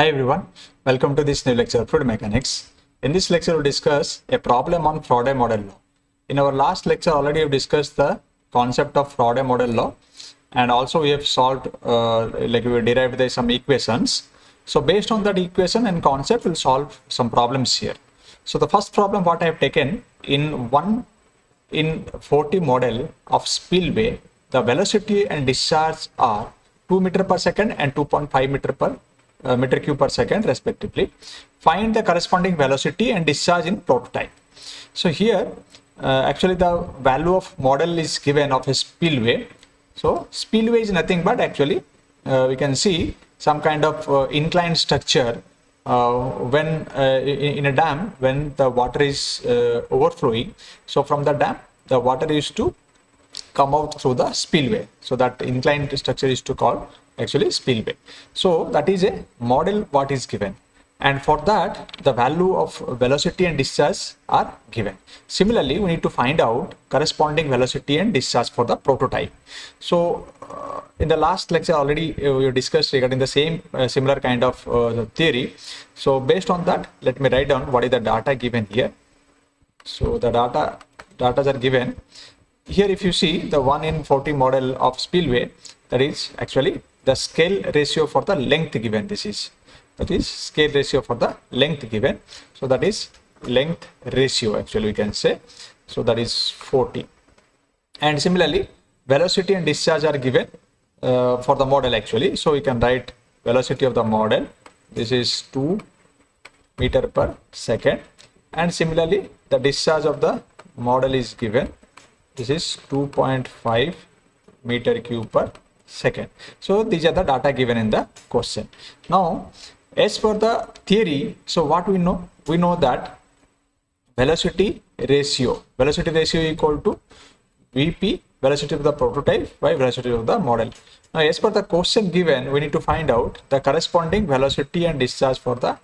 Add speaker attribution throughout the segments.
Speaker 1: Hi everyone, welcome to this new lecture of fluid mechanics. In this lecture we'll discuss a problem on Faraday model law. In our last lecture already we've discussed the concept of Faraday model law, and also we have solved we derived some equations. So based on that equation and concept we'll solve some problems here. So the first problem what I have taken in 40 model of spillway, the velocity and discharge are 2 meter per second and 2.5 meter cube per second respectively. Find the corresponding velocity and discharge in prototype. So here actually the value of model is given of a spillway. So spillway is nothing but actually we can see some kind of inclined structure when in a dam when the water is overflowing. So from the dam the water used to come out through the spillway. So that inclined structure is to call actually spillway. So that is a model what is given, and for that the value of velocity and discharge are given. Similarly, we need to find out corresponding velocity and discharge for the prototype. So in the last lecture already we discussed regarding the same similar kind of theory. So based on that, let me write down what is the data given here. So the data are given here. If you see the 1 in 40 model of spillway, that is actually the scale ratio for the length given. That is scale ratio for the length given. So that is length ratio actually we can say. So that is 40. And similarly velocity and discharge are given for the model actually. So we can write velocity of the model, this is 2 meter per second, and similarly the discharge of the model is given, this is 2.5 meter cube per second. So these are the data given in the question. Now as per the theory, so what we know that velocity ratio equal to VP, velocity of the prototype, by velocity of the model. Now as per the question given, we need to find out the corresponding velocity and discharge for the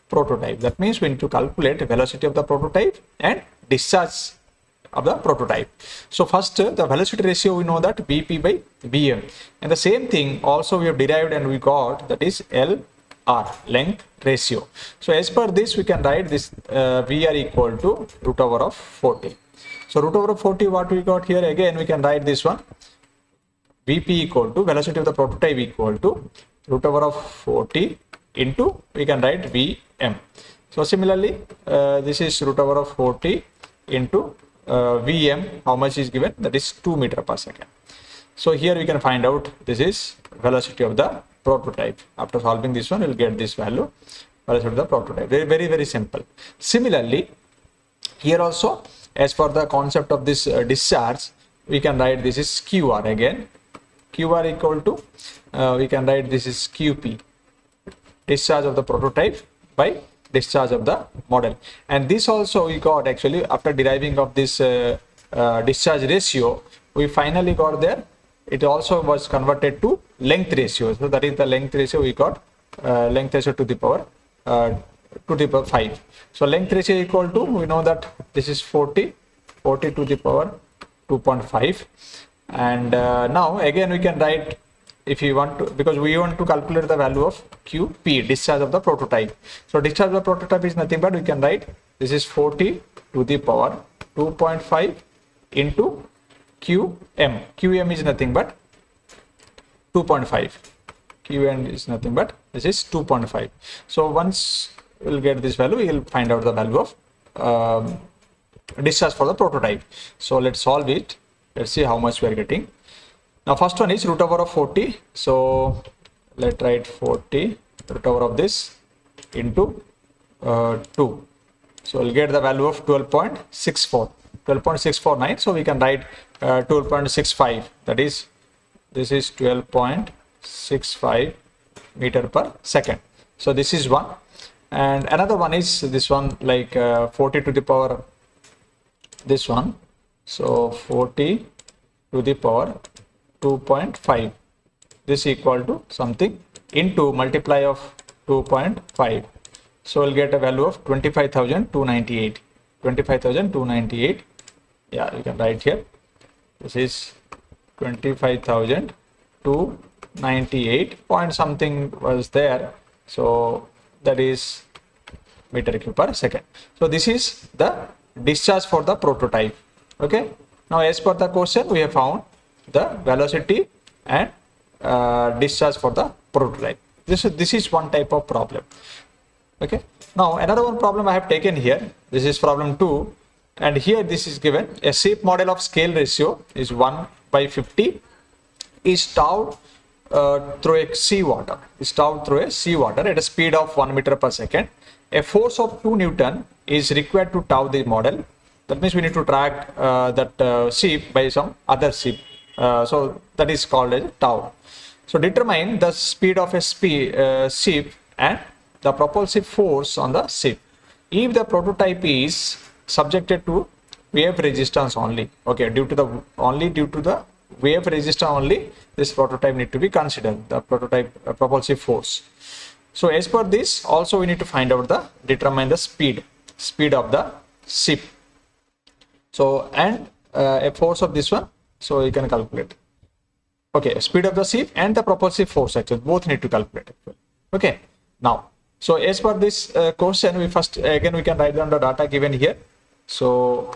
Speaker 1: prototype. That means we need to calculate velocity of the prototype and discharge of the prototype. So first the velocity ratio we know that Vp by Vm, and the same thing also we have derived and we got, that is LR, length ratio. So as per this we can write this VR equal to root over of 40. So root over of 40, what we got here, again we can write this one, Vp equal to velocity of the prototype equal to root over of 40 into, we can write Vm. So similarly this is root over of 40 into Vm, how much is given, that is 2 meter per second. So here we can find out this is velocity of the prototype. After solving this one, we will get this value, velocity of the prototype. Very simple. Similarly here also, as per the concept of this discharge, we can write this is QR again, QR equal to we can write this is QP, discharge of the prototype by discharge of the model. And this also we got actually after deriving of this discharge ratio, we finally got there, it also was converted to length ratio. So that is the length ratio we got, length ratio to the power 5. So length ratio equal to, we know that this is 40 to the power 2.5. and now again we can write, if you want to, because we want to calculate the value of QP, discharge of the prototype. So discharge of the prototype is nothing but we can write this is 40 to the power 2.5 into QM. QM is nothing but 2.5. QM is nothing but this is 2.5. So once we'll get this value, we will find out the value of discharge for the prototype. So let's solve it. Let's see how much we are getting. Now first one is root over of 40. So let's write 40 root over of this into 2. So we'll get the value of 12.649. So we can write 12.65, that is this is 12.65 meter per second. So this is one, and another one is this one, like 40 to the power this one. So 40 to the power 2.5, this equal to something into multiply of 2.5. So we'll get a value of 25,298. 25,298. Yeah, you can write here. This is 25,298 point something was there. So that is meter cube per second. So this is the discharge for the prototype. Okay. Now as per the question, we have found the velocity and discharge for the prototype. This is one type of problem. Okay. Now another one problem I have taken here. This is problem 2, and here this is given a SIP model of scale ratio is 1/50 is towed through a seawater. Is towed through a seawater at a speed of 1 meter per second. A force of 2 Newton is required to tow the model. That means we need to track that ship by some other ship. So that is called as tow. So determine the speed of a ship and the propulsive force on the ship. If the prototype is subjected to wave resistance only, okay, due to the wave resistance only, this prototype need to be considered, the prototype propulsive force. So as per this, also we need to find out determine the speed of the ship. So and a force of this one, so you can calculate. Okay, speed of the ship and the propulsive force, actually both need to calculate. Okay, now so as per this question, we first again we can write down the data given here. So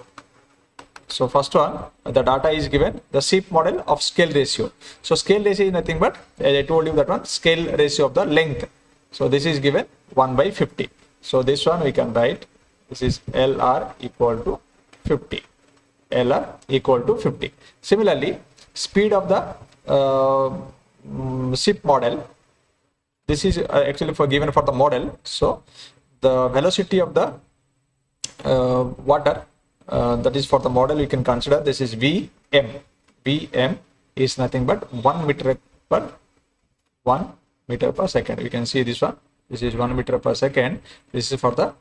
Speaker 1: first one, the data is given, the ship model of scale ratio. So scale ratio is nothing but, as I told you, that one scale ratio of the length. So this is given 1/50. So this one we can write, this is LR equal to 50. LR equal to 50. Similarly, speed of the ship model, this is actually given for the model. So the velocity of the water, that is for the model, you can consider this is Vm. Vm is nothing but 1 meter per second. We can see this one. This is 1 meter per second. This is for the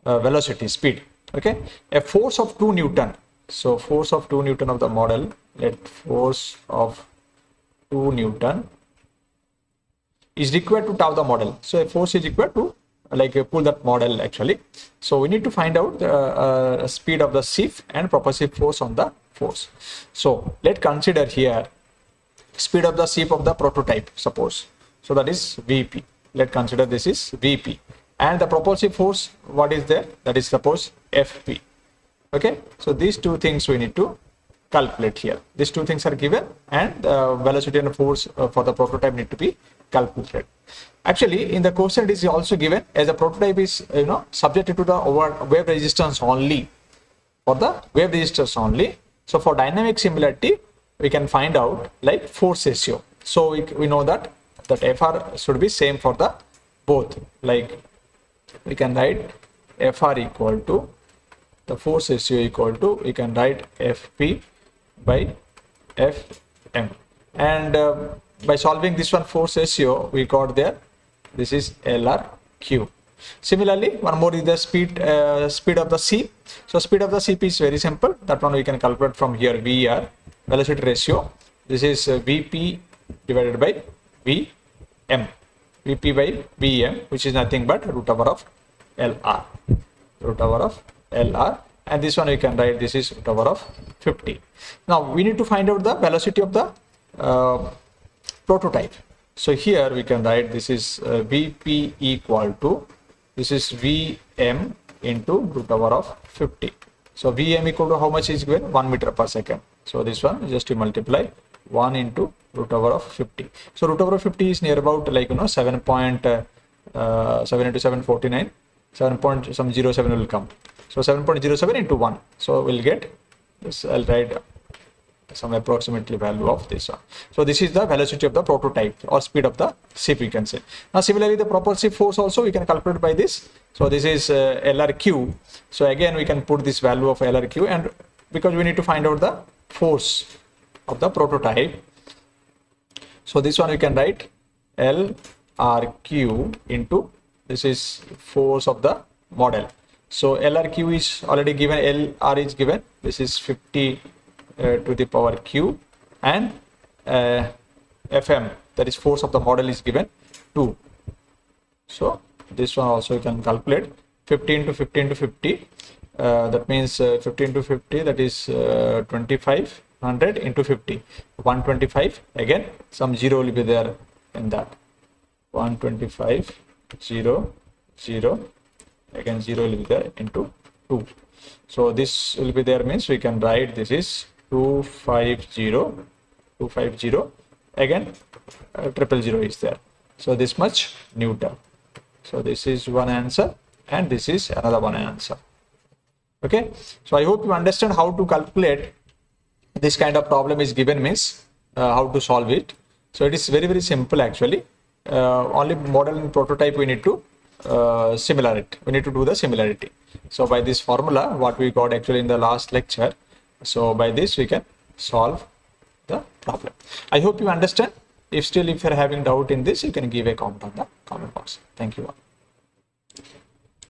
Speaker 1: velocity, speed. Okay. A force of 2 Newton. So force of 2 Newton of the model. Let force of 2 Newton is required to tow the model. So a force is required to pull that model actually. So we need to find out the speed of the ship and propulsive force on the force. So let's consider here speed of the ship of the prototype, suppose. So that is Vp. Let's consider this is Vp. And the propulsive force, what is there? That is suppose Fp. Okay. So these two things we need to calculate here. These two things are given, and the velocity and force for the prototype need to be calculated. Actually, in the question it is also given as a prototype is subjected to the wave resistance only. For the wave resistance only. So for dynamic similarity, we can find out like force ratio. So we know that Fr should be same for the both. Like we can write Fr equal to the force ratio equal to, we can write Fp by Fm, and by solving this one force ratio, we got there, this is LRQ. Similarly, one more is the speed of the ship. So speed of the ship is very simple. That one we can calculate from here. VR, velocity ratio. This is Vp divided by Vm. Vp by Vm, which is nothing but root over of LR. Root over of LR. And this one we can write, this is root over of 50. Now we need to find out the velocity of the prototype. So here we can write, this is Vp equal to, this is Vm into root over of 50. So Vm equal to how much is given? 1 meter per second. So this one just to multiply 1 into root over of 50. So root over of 50 is near about 7 into 749, 7.07 will come. So 7.07 into 1. So we'll get this, I'll write some approximately value of this one. So this is the velocity of the prototype or speed of the ship, you can say. Now similarly, the propulsive force also we can calculate by this. So this is LRQ. So again we can put this value of LRQ, and because we need to find out the force of the prototype. So this one we can write LRQ into, this is force of the model. So LRQ is already given, LR is given, this is 50 to the power Q, and Fm, that is force of the model, is given 2. So this one also you can calculate 15 to 15 to 50. That means 15 to 50, that is 2500 into 50, 125. Again some 0 will be there in that. 125 0 0, again 0 will be there into 2. So this will be there means we can write this is 250, again 000 is there. So this much Newton. So this is one answer and this is another one answer. Okay, so I hope you understand how to calculate this kind of problem is given means how to solve it. So it is very simple actually. Only model and prototype we need to similarity. We need to do the similarity. So by this formula, what we got actually in the last lecture. So by this we can solve the problem. I hope you understand. If you're having doubt in this, you can give a comment on the comment box. Thank you all.